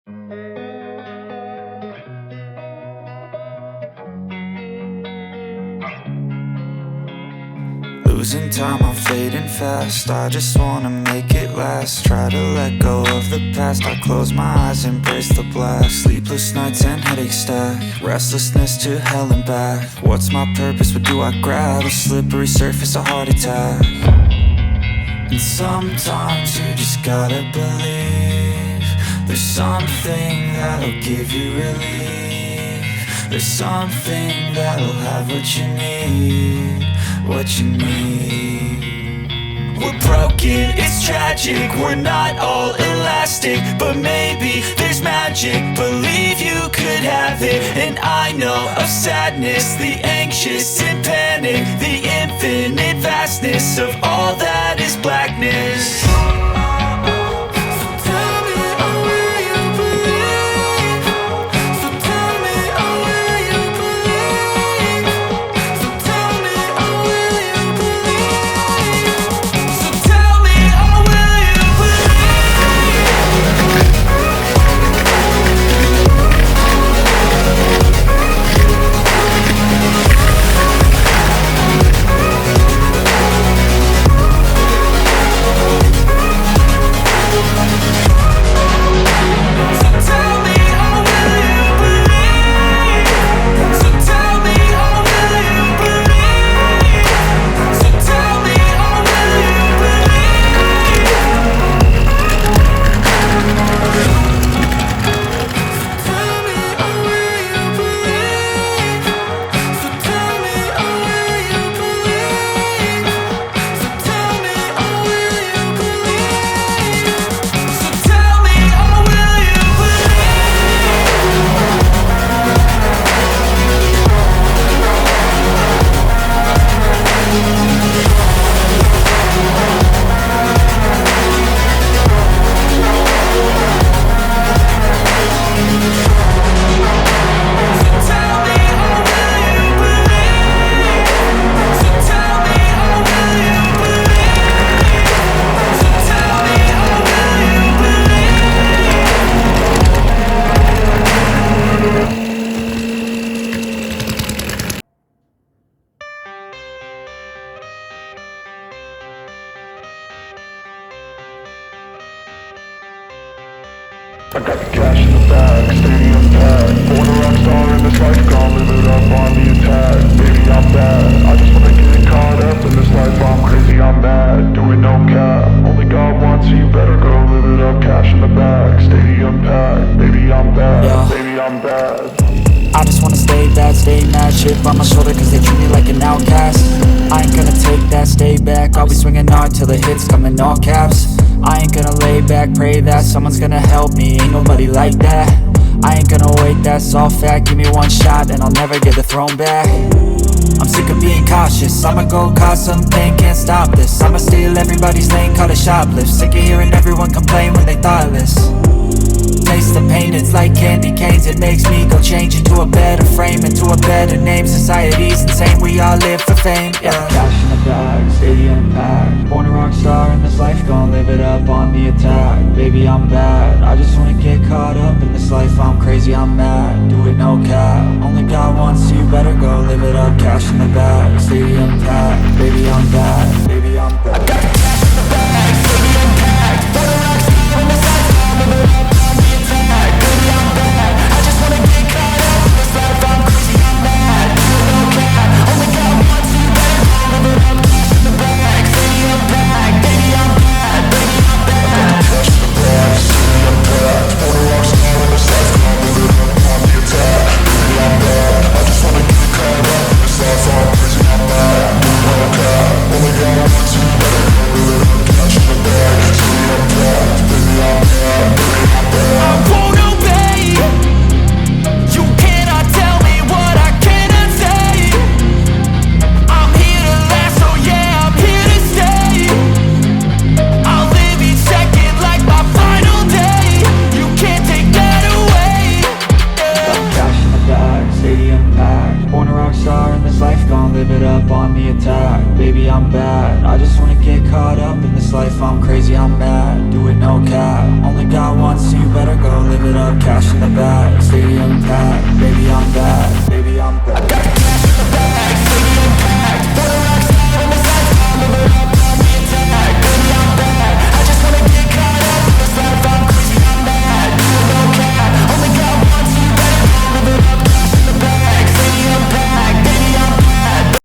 Losing time, I'm fading fast. I just wanna make it last. Try to let go of the past. I close my eyes, embrace the blast. Sleepless nights and headaches stack. Restlessness to hell and back. What's my purpose? What do I grab? A slippery surface, a heart attack. And sometimes you just gotta believe there's something that'll give you relief. There's something that'll have what you need. What you need. We're broken, it's tragic. We're not all elastic, but maybe there's magic. Believe you could have it. And I know of sadness, the anxious and panic, the infinite vastness of all that is blackness. I got the cash in the bag, stadium packed. Born a rock star in this life, gon' live it up on the attack. Baby, I'm bad, I just wanna get caught up in this life. I'm crazy, I'm mad, doing no cap. Only God wants you, better go live it up. Cash in the bag, stadium packed. Baby, I'm bad, baby, I'm bad. I just wanna stay bad, stay mad. Chip on my shoulder cause they treat me like an outcast. I ain't gonna take that, stay back. I'll be swinging hard till the hits come in all caps. I ain't gonna lay back, pray that someone's gonna help me. Ain't nobody like that. I ain't gonna wait, that's all fact. Give me one shot and I'll never get the throne back. I'm sick of being cautious. I'ma go cause something, can't stop this. I'ma steal everybody's lane, call it shoplift. Sick of hearing everyone complain when they thoughtless. Taste the pain, it's like candy canes. It makes me go change into a better frame, into a better name. Society's insane, we all live for fame, yeah. Cash in the bag, stadium packed. Born a rock star in this life, gon' live it up on the attack. Baby, I'm bad, I just wanna get caught up in this life. I'm crazy, I'm mad, do it no cap. Only God wants you, better go live it up. Cash in the bag, stadium packed. Baby, I'm bad, baby, I'm bad. I got the cash in the bag, stadium packed. Born a rock star in this life, gon' live it up. I'm crazy, I'm mad, do it no cap. Only God wants you, better go live it up. up, cash in the bag, stadium packed, baby I'm back.